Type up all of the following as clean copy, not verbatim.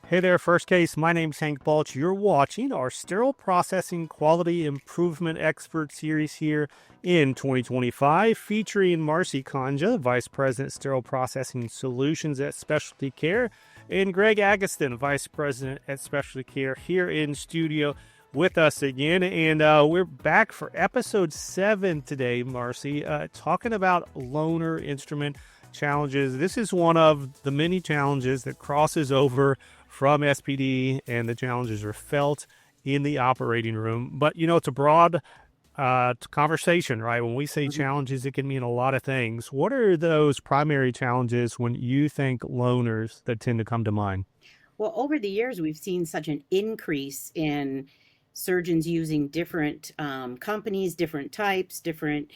Hey there, First Case. My name's Hank Balch. You're watching our Sterile Processing Quality Improvement Expert Series here in 2025, featuring Marcy.konja, Vice President, Sterile Processing Solutions at SpecialtyCare, and Gregg Agoston, Vice President at SpecialtyCare, here in studio with us again. And we're back for episode 7 today, Marcy, talking about loaner instrument challenges. This is one of the many challenges that crosses over from SPD, and the challenges are felt in the operating room. But, it's a broad conversation, right? When we say challenges, it can mean a lot of things. What are those primary challenges when you think loaners that tend to come to mind? Well, over the years, we've seen such an increase in surgeons using different companies, different types, different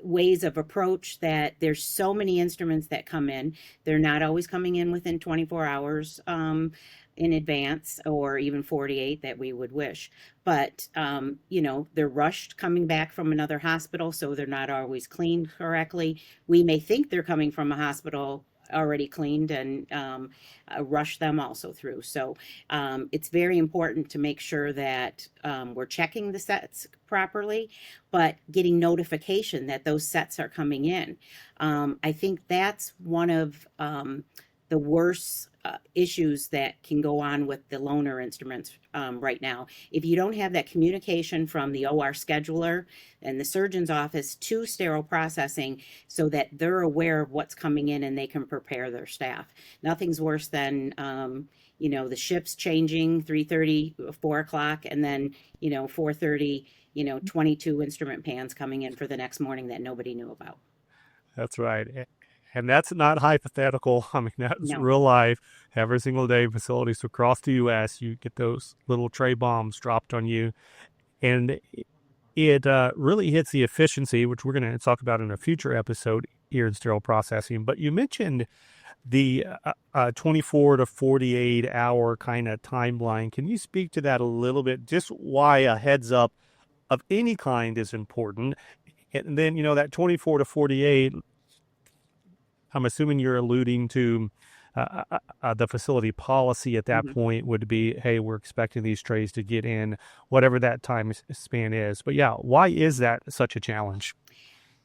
ways of approach that there's so many instruments that come in. They're not always coming in within 24 hours in advance or even 48 that we would wish. But, they're rushed coming back from another hospital, so they're not always cleaned correctly. We may think they're coming from a hospital already cleaned and rush them also through. So it's very important to make sure that we're checking the sets properly, but getting notification that those sets are coming in. I think that's one of the worst issues that can go on with the loaner instruments right now. If you don't have that communication from the OR scheduler and the surgeon's office to sterile processing so that they're aware of what's coming in and they can prepare their staff. Nothing's worse than the shifts changing 3:30, 4 o'clock, and then 4:30, 22 instrument pans coming in for the next morning that nobody knew about. That's right. And that's not hypothetical. I mean, that's No. real life. Every single day, facilities across the U.S., you get those little tray bombs dropped on you. And it really hits the efficiency, which we're going to talk about in a future episode here in sterile processing. But you mentioned the 24 to 48 hour kind of timeline. Can you speak to that a little bit? Just why a heads up of any kind is important. And then, that 24 to 48, I'm assuming you're alluding to the facility policy at that Mhm. point would be, hey, we're expecting these trays to get in, whatever that time span is. But yeah, why is that such a challenge?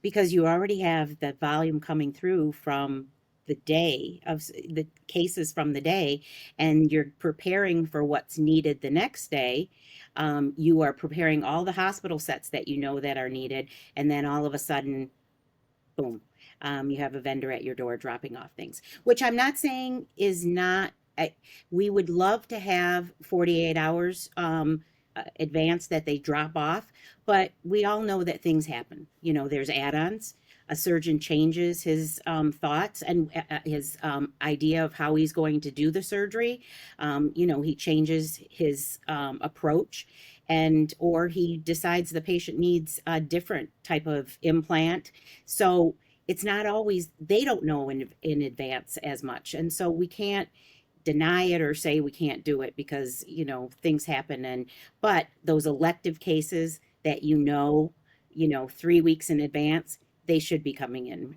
Because you already have the volume coming through from the day of the cases from the day, and you're preparing for what's needed the next day. You are preparing all the hospital sets that you know that are needed, and then all of a sudden, boom, you have a vendor at your door dropping off things, which I'm not saying is not. We would love to have 48 hours advance that they drop off, but we all know that things happen. There's add-ons. A surgeon changes his thoughts and his idea of how he's going to do the surgery. He changes his approach, and or he decides the patient needs a different type of implant. So it's not always, they don't know in advance as much, and so we can't deny it or say we can't do it because things happen. And but those elective cases that 3 weeks in advance, they should be coming in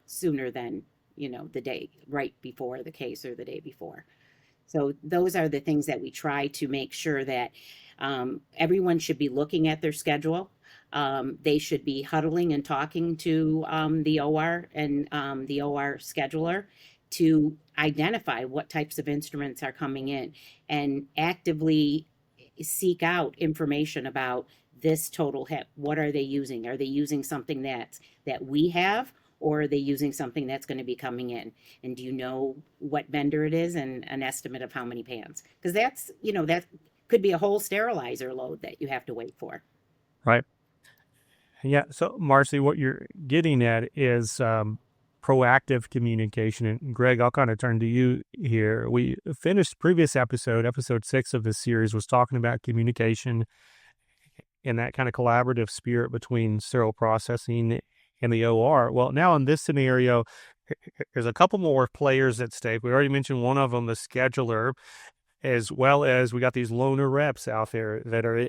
sooner than the day right before the case or the day before. So those are the things that we try to make sure that everyone should be looking at their schedule. They should be huddling and talking to the OR and the OR scheduler to identify what types of instruments are coming in and actively seek out information about this total hip. What are they using? Are they using something that we have, or are they using something that's going to be coming in? And do you know what vendor it is and an estimate of how many pans? Because that could be a whole sterilizer load that you have to wait for. Right. Yeah. So, Marcy, what you're getting at is proactive communication. And Gregg, I'll kind of turn to you here. We finished previous episode 6 of this series was talking about communication and that kind of collaborative spirit between sterile processing and the OR. Well, now in this scenario, there's a couple more players at stake. We already mentioned one of them, the scheduler, as well as we got these loaner reps out there that are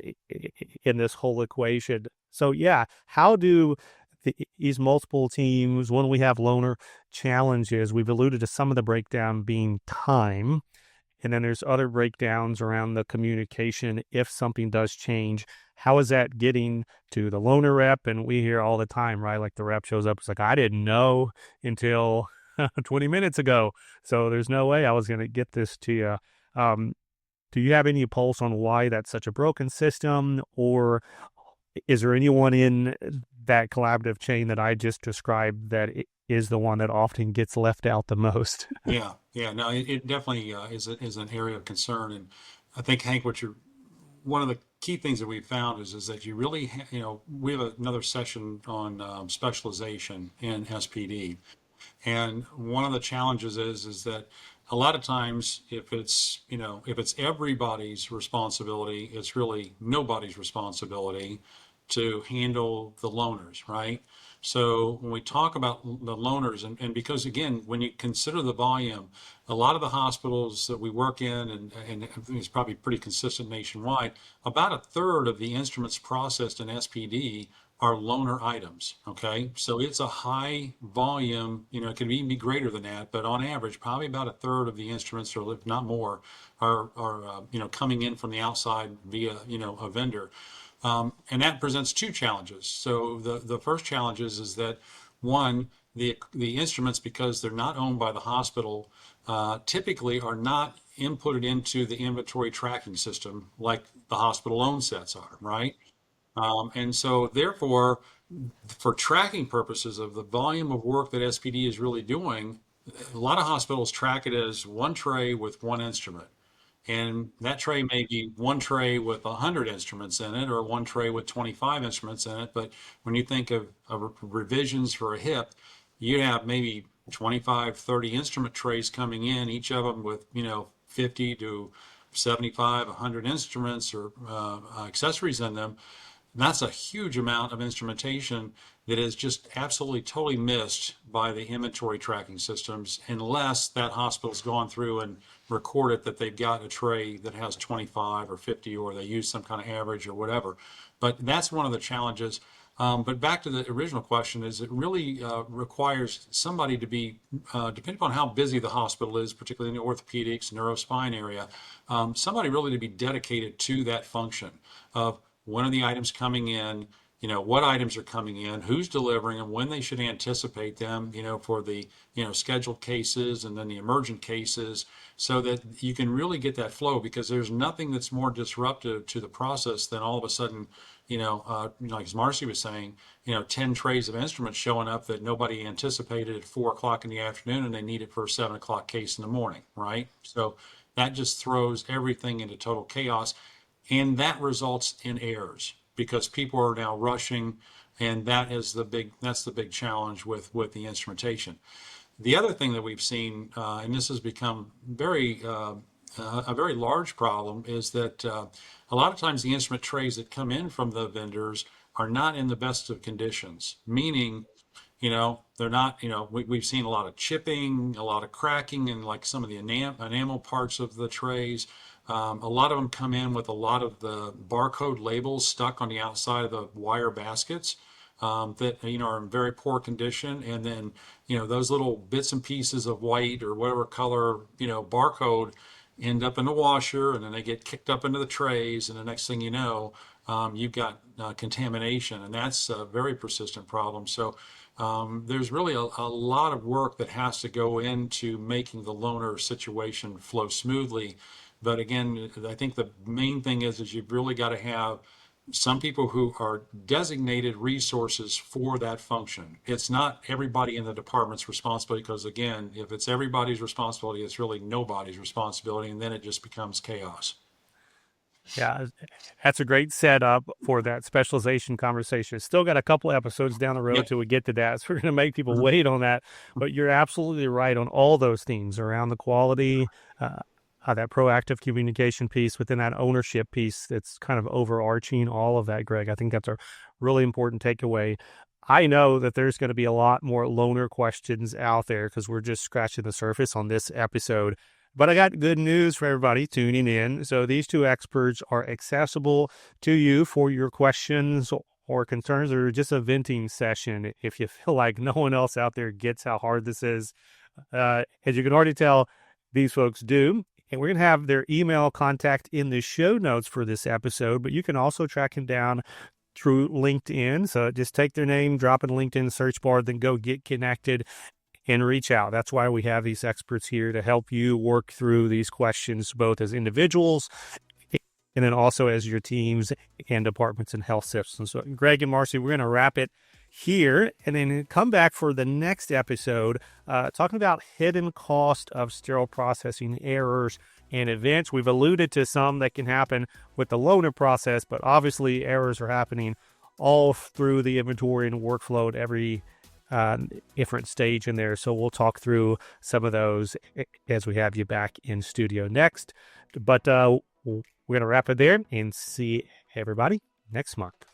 in this whole equation. So yeah, how do these multiple teams, when we have loaner challenges, we've alluded to some of the breakdown being time, And then there's other breakdowns around the communication if something does change. How is that getting to the loaner rep? And we hear all the time, right? Like the rep shows up, it's like, I didn't know until 20 minutes ago. So there's no way I was going to get this to you. Um, do you have any pulse on why that's such a broken system, or is there anyone in that collaborative chain that I just described that is the one that often gets left out the most? Yeah, yeah, no, it definitely is an area of concern, and I think Hank, one of the key things that we found is that you really we have another session on specialization in SPD, and one of the challenges is that a lot of times if it's everybody's responsibility, it's really nobody's responsibility to handle the loaners, right? So when we talk about the loaners, and because again, when you consider the volume, a lot of the hospitals that we work in, and I think it's probably pretty consistent nationwide, about a third of the instruments processed in SPD are loaner items. Okay, so it's a high volume. It can even be greater than that, but on average, probably about a third of the instruments, or if not more, are coming in from the outside via a vendor. And that presents two challenges. So the first challenge is that one, the instruments, because they're not owned by the hospital, typically are not inputted into the inventory tracking system like the hospital owned sets are, right? And so therefore, for tracking purposes of the volume of work that SPD is really doing, a lot of hospitals track it as one tray with one instrument. And that tray may be one tray with 100 instruments in it or one tray with 25 instruments in it. But when you think of revisions for a hip, you have maybe 25, 30 instrument trays coming in, each of them with, 50 to 75, 100 instruments or accessories in them. And that's a huge amount of instrumentation that is just absolutely totally missed by the inventory tracking systems unless that hospital's gone through and recorded that they've got a tray that has 25 or 50 or they use some kind of average or whatever. But that's one of the challenges. But back to the original question is it really requires somebody to be, depending upon how busy the hospital is, particularly in the orthopedics, neurospine area, somebody really to be dedicated to that function of when are the items coming in, what items are coming in, who's delivering them, when they should anticipate them, for the, scheduled cases and then the emergent cases, so that you can really get that flow because there's nothing that's more disruptive to the process than all of a sudden, like as Marcy was saying, 10 trays of instruments showing up that nobody anticipated at 4 o'clock in the afternoon and they need it for a 7 o'clock case in the morning, right? So that just throws everything into total chaos. And that results in errors because people are now rushing, and that's the big challenge with the instrumentation. The other thing that we've seen, and this has become a very large problem, is that a lot of times the instrument trays that come in from the vendors are not in the best of conditions, meaning they're not, we've seen a lot of chipping, a lot of cracking, and like some of the enamel parts of the trays. A lot of them come in with a lot of the barcode labels stuck on the outside of the wire baskets that are in very poor condition, and then those little bits and pieces of white or whatever color barcode end up in the washer, and then they get kicked up into the trays, and the next thing you know, you've got contamination, and that's a very persistent problem. So there's really a lot of work that has to go into making the loaner situation flow smoothly. But again, I think the main thing is you've really got to have some people who are designated resources for that function. It's not everybody in the department's responsibility because again, if it's everybody's responsibility, it's really nobody's responsibility, and then it just becomes chaos. Yeah, that's a great setup for that specialization conversation. Still got a couple episodes down the road Yep. till we get to that. So we're going to make people Mhm. wait on that. But you're absolutely right on all those themes around the quality, that proactive communication piece within that ownership piece that's kind of overarching all of that, Greg. I think that's a really important takeaway. I know that there's going to be a lot more loaner questions out there because we're just scratching the surface on this episode. But I got good news for everybody tuning in. So these two experts are accessible to you for your questions or concerns or just a venting session if you feel like no one else out there gets how hard this is. As you can already tell, these folks do. And we're going to have their email contact in the show notes for this episode, but you can also track him down through LinkedIn. So just take their name, drop it in LinkedIn search bar, then go get connected and reach out. That's why we have these experts here to help you work through these questions, both as individuals and then also as your teams and departments and health systems. So Gregg and Marcy, we're going to wrap it here and then come back for the next episode, talking about hidden cost of sterile processing errors and events. We've alluded to some that can happen with the loaner process, but obviously errors are happening all through the inventory and workflow at every different stage in there. So we'll talk through some of those as we have you back in studio next. But we're going to wrap it there and see everybody next month.